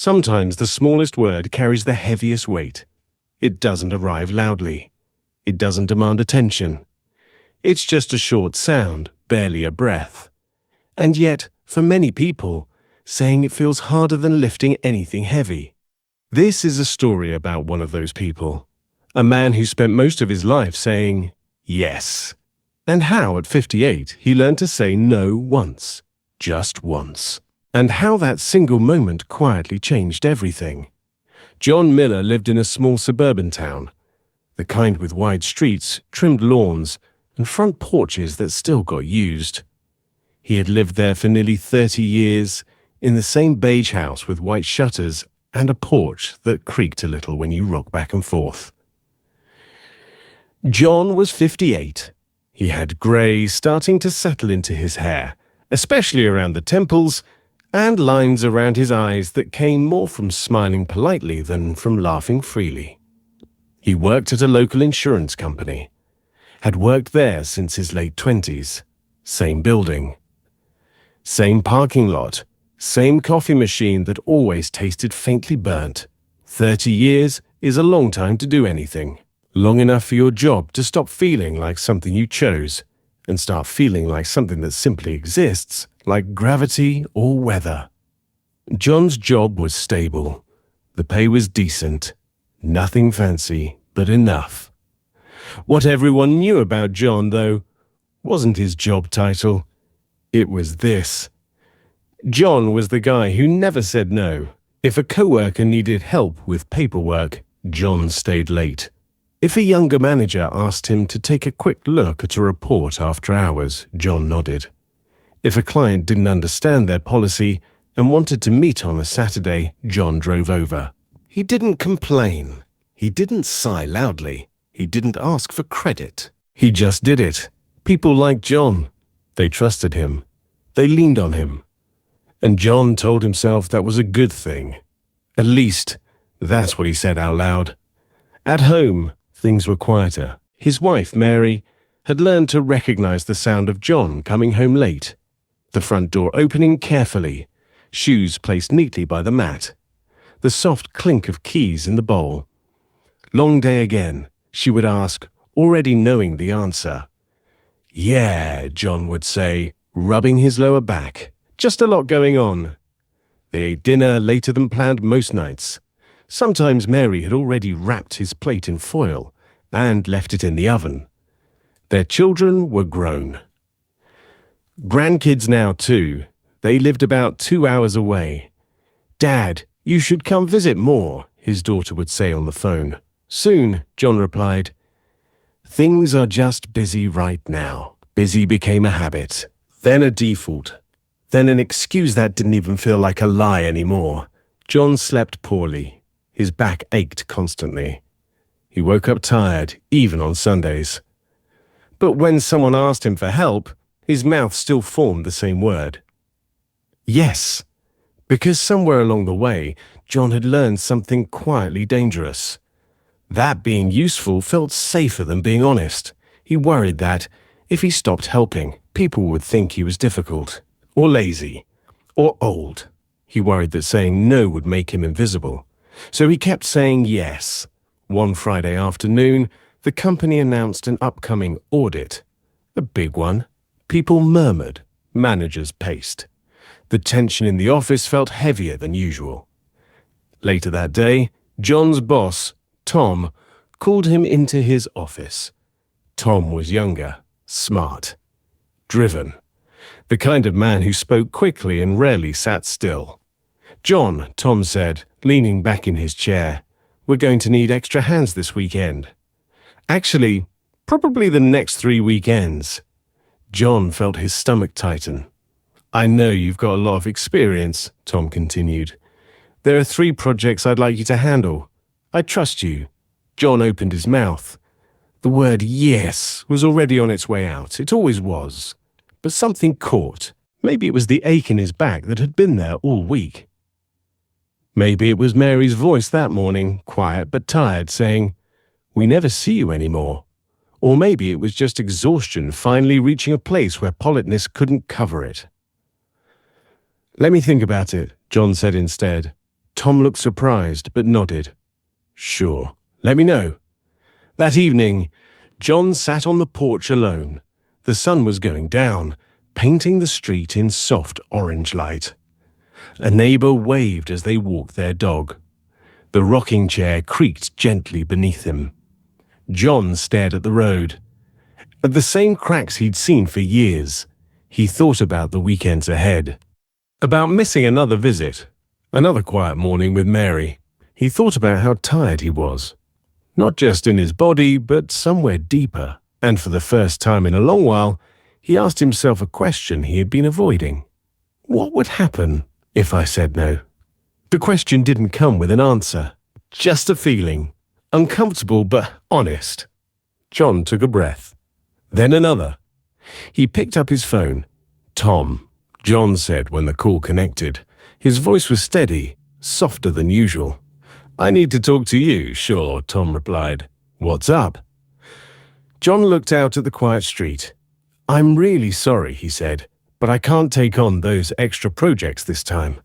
Sometimes the smallest word carries the heaviest weight. It doesn't arrive loudly. It doesn't demand attention. It's just a short sound, barely a breath. And yet, for many people, saying it feels harder than lifting anything heavy. This is a story about one of those people. A man who spent most of his life saying yes. And how at 58 he learned to say no once. Just once. And how that single moment quietly changed everything. John Miller lived in a small suburban town. The kind with wide streets, trimmed lawns, and front porches that still got used. He had lived there for nearly 30 years, in the same beige house with white shutters and a porch that creaked a little when you rocked back and forth. John was 58. He had grey starting to settle into his hair, especially around the temples, and lines around his eyes that came more from smiling politely than from laughing freely. He worked at a local insurance company. Had worked there since his late 20s. Same building. Same parking lot. Same coffee machine that always tasted faintly burnt. 30 years is a long time to do anything. Long enough for your job to stop feeling like something you chose and start feeling like something that simply exists, like gravity or weather. John's job was stable. The pay was decent. Nothing fancy, but enough. What everyone knew about John, though, wasn't his job title. It was this. John was the guy who never said no. If a coworker needed help with paperwork, John stayed late. If a younger manager asked him to take a quick look at a report after hours, John nodded. If a client didn't understand their policy and wanted to meet on a Saturday, John drove over. He didn't complain. He didn't sigh loudly. He didn't ask for credit. He just did it. People liked John. They trusted him. They leaned on him. And John told himself that was a good thing. At least, that's what he said out loud. At home, things were quieter. His wife, Mary, had learned to recognize the sound of John coming home late. The front door opening carefully, shoes placed neatly by the mat, the soft clink of keys in the bowl. Long day again, she would ask, already knowing the answer. Yeah, John would say, rubbing his lower back. Just a lot going on. They ate dinner later than planned most nights. Sometimes Mary had already wrapped his plate in foil and left it in the oven. Their children were grown. Grandkids now, too. They lived about 2 hours away. Dad, you should come visit more, his daughter would say on the phone. Soon, John replied. Things are just busy right now. Busy became a habit, then a default, then an excuse that didn't even feel like a lie anymore. John slept poorly. His back ached constantly. He woke up tired, even on Sundays. But when someone asked him for help, his mouth still formed the same word. Yes, because somewhere along the way, John had learned something quietly dangerous. That being useful felt safer than being honest. He worried that, if he stopped helping, people would think he was difficult, or lazy, or old. He worried that saying no would make him invisible. So he kept saying yes. One Friday afternoon, the company announced an upcoming audit. A big one. People murmured. Managers paced. The tension in the office felt heavier than usual. Later that day, John's boss, Tom, called him into his office. Tom was younger, smart, driven. The kind of man who spoke quickly and rarely sat still. John, Tom said, leaning back in his chair, we're going to need extra hands this weekend. Actually, probably the next 3 weekends. John felt his stomach tighten. I know you've got a lot of experience, Tom continued. There are 3 projects I'd like you to handle. I trust you. John opened his mouth. The word yes was already on its way out. It always was. But something caught. Maybe it was the ache in his back that had been there all week. Maybe it was Mary's voice that morning, quiet but tired, saying, we never see you anymore. Or maybe it was just exhaustion finally reaching a place where politeness couldn't cover it. Let me think about it, John said instead. Tom looked surprised but nodded. Sure, let me know. That evening, John sat on the porch alone. The sun was going down, painting the street in soft orange light. A neighbor waved as they walked their dog. The rocking chair creaked gently beneath him. John stared at the road. At the same cracks he'd seen for years, he thought about the weekends ahead. About missing another visit, another quiet morning with Mary. He thought about how tired he was. Not just in his body, but somewhere deeper. And for the first time in a long while, he asked himself a question he had been avoiding. What would happen if I said no? The question didn't come with an answer, just a feeling, uncomfortable but honest. John took a breath, then another. He picked up his phone. Tom, John said when the call connected. His voice was steady, softer than usual. I need to talk to you, sure, Tom replied. What's up? John looked out at the quiet street. I'm really sorry, he said, but I can't take on those extra projects this time.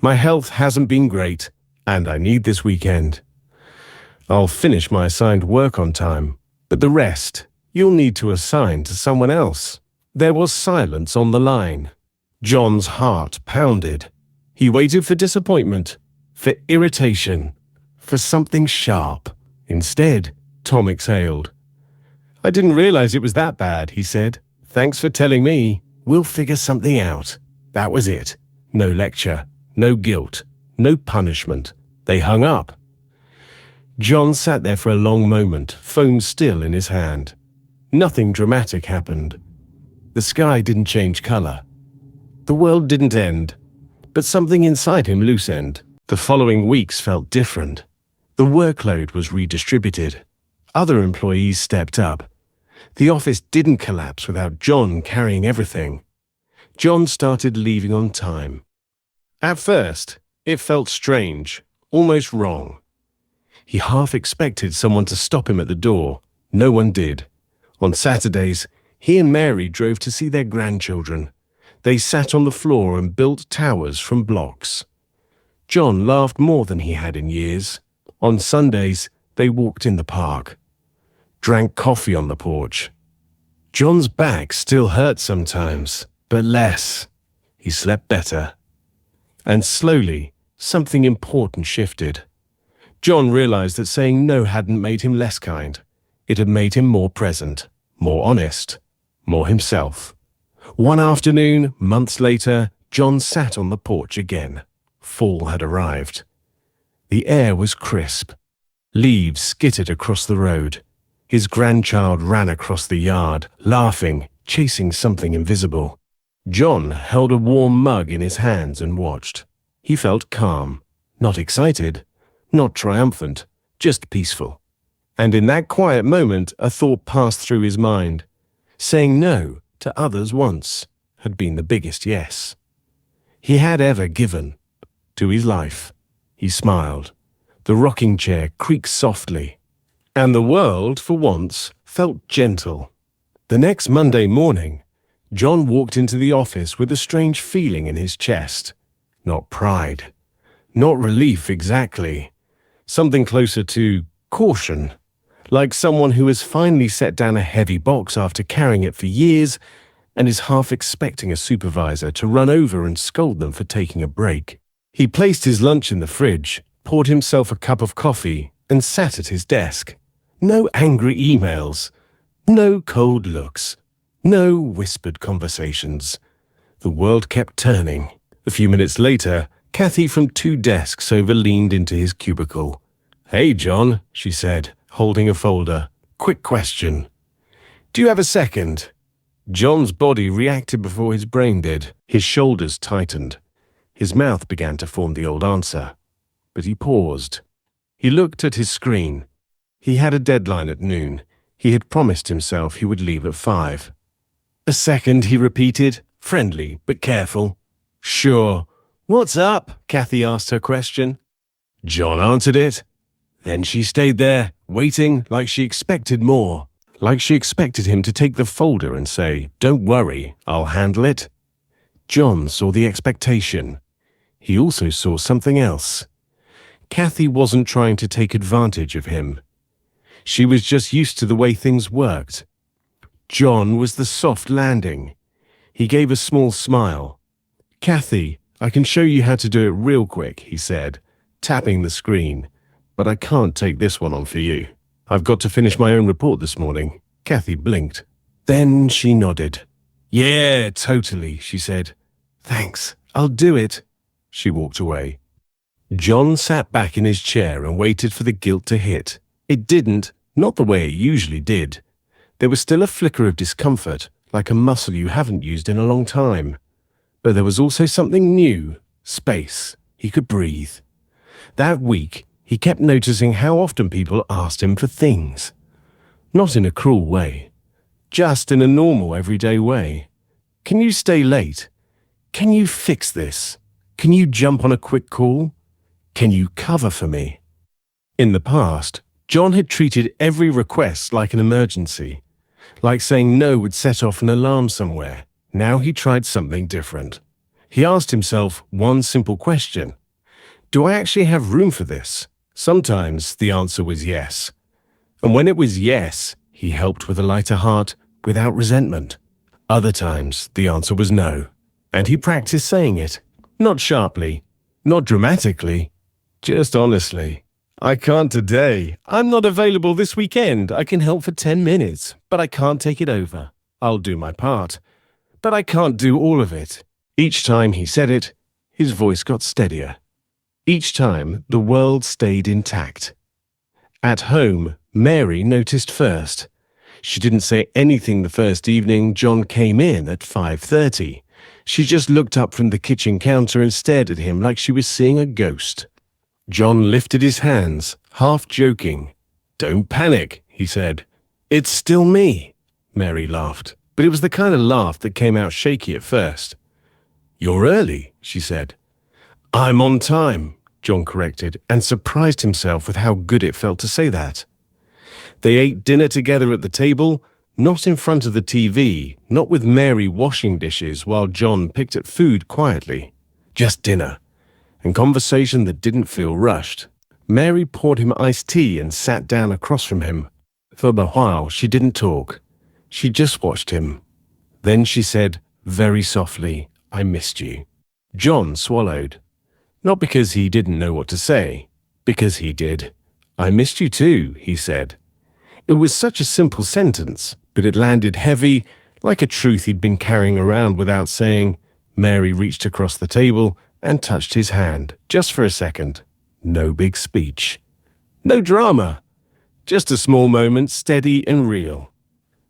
My health hasn't been great, and I need this weekend. I'll finish my assigned work on time, but the rest you'll need to assign to someone else. There was silence on the line. John's heart pounded. He waited for disappointment, for irritation, for something sharp. Instead, Tom exhaled. I didn't realize it was that bad, he said. Thanks for telling me. We'll figure something out. That was it. No lecture, no guilt, no punishment. They hung up. John sat there for a long moment, phone still in his hand. Nothing dramatic happened. The sky didn't change color. The world didn't end, but something inside him loosened. The following weeks felt different. The workload was redistributed. Other employees stepped up. The office didn't collapse without John carrying everything. John started leaving on time. At first, it felt strange, almost wrong. He half expected someone to stop him at the door. No one did. On Saturdays, he and Mary drove to see their grandchildren. They sat on the floor and built towers from blocks. John laughed more than he had in years. On Sundays, they walked in the park, drank coffee on the porch. John's back still hurt sometimes, but less. He slept better. And slowly, something important shifted. John realized that saying no hadn't made him less kind. It had made him more present, more honest, more himself. One afternoon, months later, John sat on the porch again. Fall had arrived. The air was crisp. Leaves skittered across the road. His grandchild ran across the yard, laughing, chasing something invisible. John held a warm mug in his hands and watched. He felt calm, not excited, not triumphant, just peaceful. And in that quiet moment, a thought passed through his mind. Saying no to others once had been the biggest yes he had ever given to his life. He smiled. The rocking chair creaked softly, and the world, for once, felt gentle. The next Monday morning, John walked into the office with a strange feeling in his chest. Not pride, not relief exactly. Something closer to caution. Like someone who has finally set down a heavy box after carrying it for years and is half expecting a supervisor to run over and scold them for taking a break. He placed his lunch in the fridge, poured himself a cup of coffee, and sat at his desk. No angry emails, no cold looks, no whispered conversations. The world kept turning. A few minutes later, Kathy from 2 desks over leaned into his cubicle. Hey, John, she said, holding a folder. Quick question. Do you have a second? John's body reacted before his brain did. His shoulders tightened. His mouth began to form the old answer. But he paused. He looked at his screen. He had a deadline at noon. He had promised himself he would leave at 5. A second, he repeated, friendly but careful. Sure. What's up? Kathy asked her question. John answered it. Then she stayed there, waiting like she expected more. Like she expected him to take the folder and say, don't worry, I'll handle it. John saw the expectation. He also saw something else. Kathy wasn't trying to take advantage of him. She was just used to the way things worked. John was the soft landing. He gave a small smile. "Kathy, I can show you how to do it real quick," he said, tapping the screen. "But I can't take this one on for you. I've got to finish my own report this morning." Kathy blinked. Then she nodded. "Yeah, totally," she said. "Thanks, I'll do it." She walked away. John sat back in his chair and waited for the guilt to hit. It didn't, not the way it usually did. There was still a flicker of discomfort, like a muscle you haven't used in a long time. But there was also something new, space. He could breathe. That week, he kept noticing how often people asked him for things. Not in a cruel way, just in a normal, everyday way. "Can you stay late? Can you fix this? Can you jump on a quick call? Can you cover for me?" In the past, John had treated every request like an emergency, like saying no would set off an alarm somewhere. Now he tried something different. He asked himself one simple question: do I actually have room for this? Sometimes the answer was yes. And when it was yes, he helped with a lighter heart, without resentment. Other times, the answer was no. And he practiced saying it. Not sharply, not dramatically, just honestly. "I can't today. I'm not available this weekend. I can help for 10 minutes, but I can't take it over. I'll do my part, but I can't do all of it." Each time he said it, his voice got steadier. Each time, the world stayed intact. At home, Mary noticed first. She didn't say anything the first evening John came in at 5:30. She just looked up from the kitchen counter and stared at him like she was seeing a ghost. John lifted his hands, half joking. "Don't panic," he said. "It's still me." Mary laughed, but it was the kind of laugh that came out shaky at first. "You're early," she said. "I'm on time," John corrected, and surprised himself with how good it felt to say that. They ate dinner together at the table, not in front of the TV, not with Mary washing dishes while John picked at food quietly. Just dinner, and conversation that didn't feel rushed. Mary poured him iced tea and sat down across from him. For a while, she didn't talk. She just watched him. Then she said, very softly, "I missed you." John swallowed. Not because he didn't know what to say, because he did. "I missed you too," he said. It was such a simple sentence, but it landed heavy, like a truth he'd been carrying around without saying. Mary reached across the table and touched his hand, just for a second. No big speech. No drama. Just a small moment, steady and real.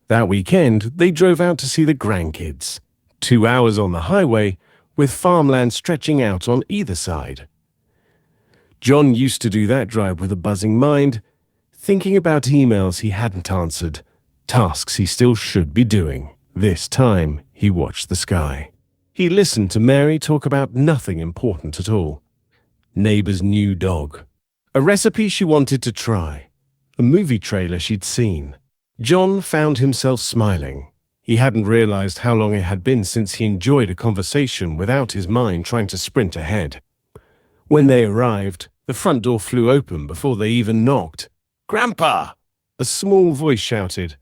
That weekend, they drove out to see the grandkids. 2 hours on the highway, with farmland stretching out on either side. John used to do that drive with a buzzing mind, thinking about emails he hadn't answered, tasks he still should be doing. This time, he watched the sky. He listened to Mary talk about nothing important at all. Neighbor's new dog. A recipe she wanted to try. A movie trailer she'd seen. John found himself smiling. He hadn't realized how long it had been since he enjoyed a conversation without his mind trying to sprint ahead. When they arrived, the front door flew open before they even knocked. "Grandpa!" a small voice shouted.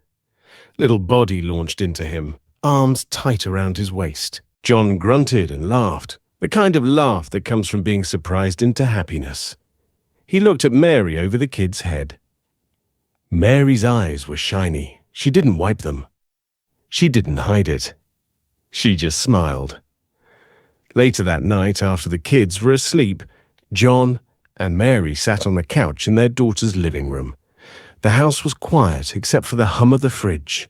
Little body launched into him, arms tight around his waist. John grunted and laughed, the kind of laugh that comes from being surprised into happiness. He looked at Mary over the kid's head. Mary's eyes were shiny. She didn't wipe them. She didn't hide it. She just smiled. Later that night, after the kids were asleep, John and Mary sat on the couch in their daughter's living room. The house was quiet except for the hum of the fridge.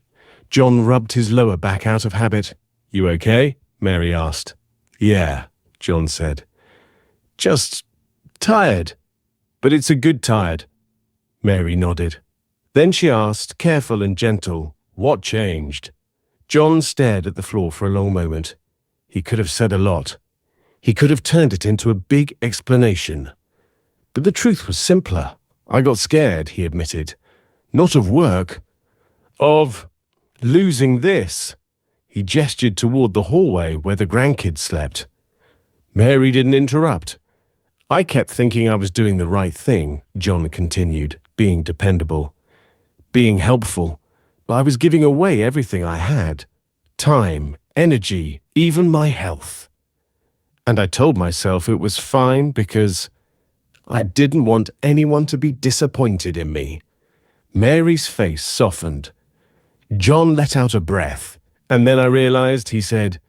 John rubbed his lower back out of habit. "You okay?" Mary asked. "Yeah," John said. "Just tired. But it's a good tired." Mary nodded. Then she asked, careful and gentle, "What changed?" John stared at the floor for a long moment. He could have said a lot. He could have turned it into a big explanation. But the truth was simpler. "I got scared," he admitted. "Not of work. Of losing this." He gestured toward the hallway where the grandkids slept. Mary didn't interrupt. I kept thinking I was doing the right thing, John continued, being dependable, being helpful, but I was giving away everything I had. Time, energy, even my health. And I told myself it was fine because I didn't want anyone to be disappointed in me. Mary's face softened. John let out a breath, and then I realized, he said,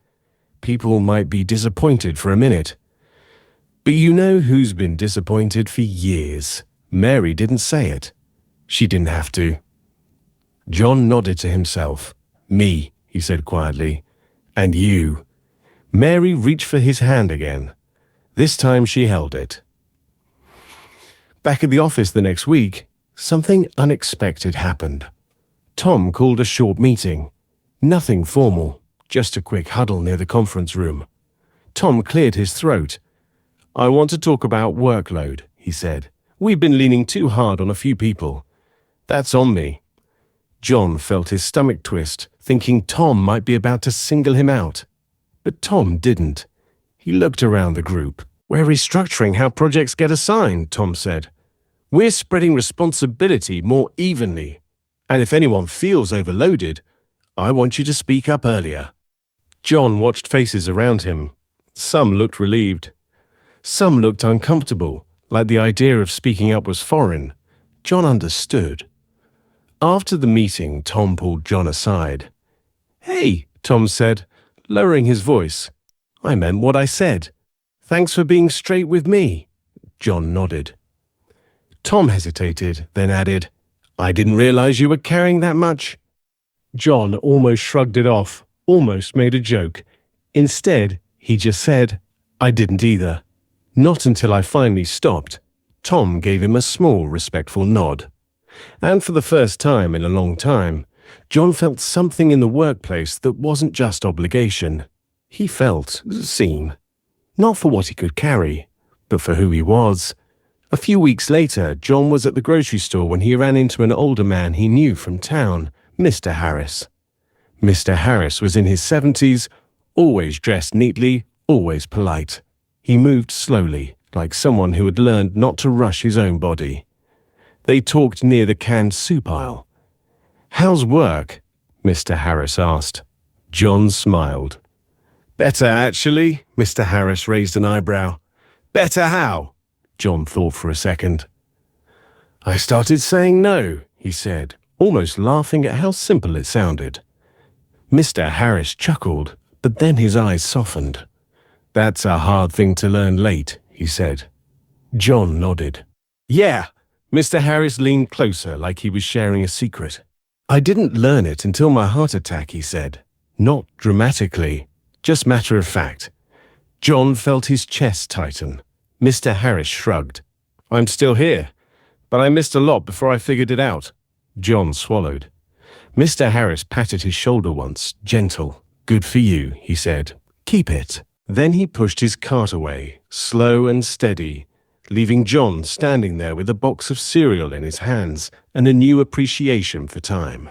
people might be disappointed for a minute. But you know who's been disappointed for years? Mary didn't say it. She didn't have to. John nodded to himself. Me, he said quietly. And you. Mary reached for his hand again. This time she held it. Back at the office the next week, something unexpected happened. Tom called a short meeting. Nothing formal, just a quick huddle near the conference room. Tom cleared his throat. I want to talk about workload, he said. We've been leaning too hard on a few people. That's on me. John felt his stomach twist, thinking Tom might be about to single him out. But Tom didn't. He looked around the group. We're restructuring how projects get assigned, Tom said. We're spreading responsibility more evenly. And if anyone feels overloaded, I want you to speak up earlier. John watched faces around him. Some looked relieved. Some looked uncomfortable, like the idea of speaking up was foreign. John understood. After the meeting, Tom pulled John aside. Hey, Tom said, lowering his voice. I meant what I said. Thanks for being straight with me. John nodded. Tom hesitated, then added, I didn't realize you were carrying that much. John almost shrugged it off, almost made a joke. Instead, he just said, I didn't either. Not until I finally stopped. Tom gave him a small, respectful nod. And for the first time in a long time, John felt something in the workplace that wasn't just obligation. He felt seen. Not for what he could carry, but for who he was. A few weeks later, John was at the grocery store when he ran into an older man he knew from town, Mr. Harris. Mr. Harris was in his 70s, always dressed neatly, always polite. He moved slowly, like someone who had learned not to rush his own body. They talked near the canned soup aisle. How's work? Mr. Harris asked. John smiled. Better, actually, Mr. Harris raised an eyebrow. Better how? John thought for a second. I started saying no, he said, almost laughing at how simple it sounded. Mr. Harris chuckled, but then his eyes softened. That's a hard thing to learn late, he said. John nodded. Yeah. Mr. Harris leaned closer like he was sharing a secret. I didn't learn it until my heart attack, he said. Not dramatically, just matter of fact. John felt his chest tighten. Mr. Harris shrugged. I'm still here, but I missed a lot before I figured it out. John swallowed. Mr. Harris patted his shoulder once, gentle. Good for you, he said. Keep it. Then he pushed his cart away, slow and steady, leaving John standing there with a box of cereal in his hands and a new appreciation for time.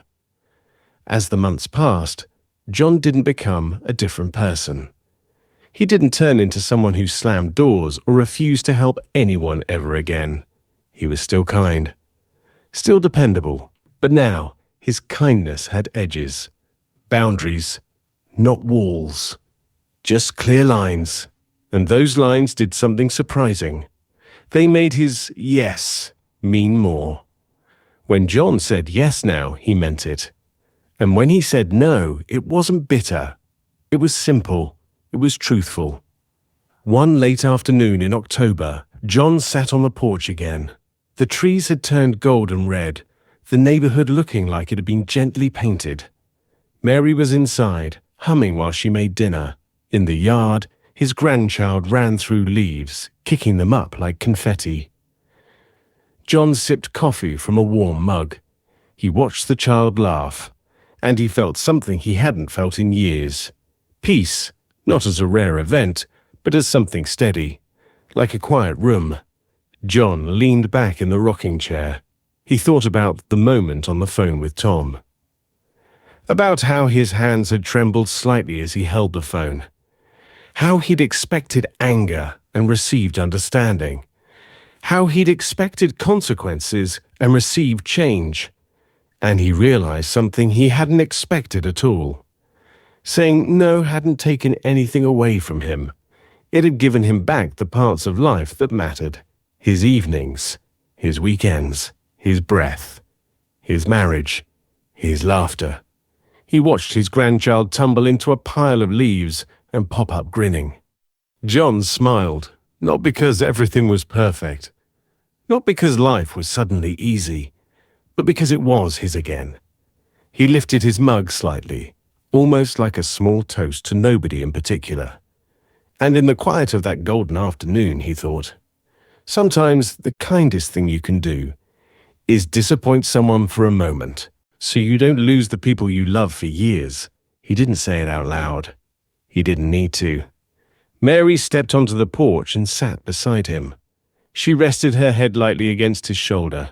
As the months passed, John didn't become a different person. He didn't turn into someone who slammed doors or refused to help anyone ever again. He was still kind, still dependable, but now his kindness had edges, boundaries, not walls, just clear lines. And those lines did something surprising. They made his yes mean more. When John said yes now, he meant it. And when he said no, it wasn't bitter. It was simple. It was truthful. One late afternoon in October, John sat on the porch again. The trees had turned golden red, the neighborhood looking like it had been gently painted. Mary was inside, humming while she made dinner. In the yard, his grandchild ran through leaves, kicking them up like confetti. John sipped coffee from a warm mug. He watched the child laugh, and he felt something he hadn't felt in years. Peace, not as a rare event, but as something steady, like a quiet room. John leaned back in the rocking chair. He thought about the moment on the phone with Tom. About how his hands had trembled slightly as he held the phone. How he'd expected anger and received understanding. How he'd expected consequences and received change. And he realized something he hadn't expected at all. Saying no hadn't taken anything away from him. It had given him back the parts of life that mattered. His evenings, his weekends, his breath, his marriage, his laughter. He watched his grandchild tumble into a pile of leaves and pop up grinning. John smiled, not because everything was perfect, not because life was suddenly easy, but because it was his again. He lifted his mug slightly, almost like a small toast to nobody in particular. And in the quiet of that golden afternoon, he thought, sometimes the kindest thing you can do is disappoint someone for a moment, so you don't lose the people you love for years. He didn't say it out loud. He didn't need to. Mary stepped onto the porch and sat beside him. She rested her head lightly against his shoulder.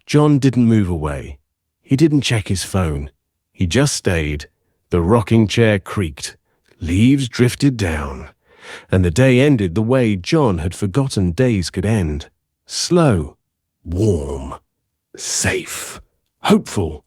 John didn't move away. He didn't check his phone. He just stayed. The rocking chair creaked. Leaves drifted down. And the day ended the way John had forgotten days could end. Slow. Warm. Safe. Hopeful.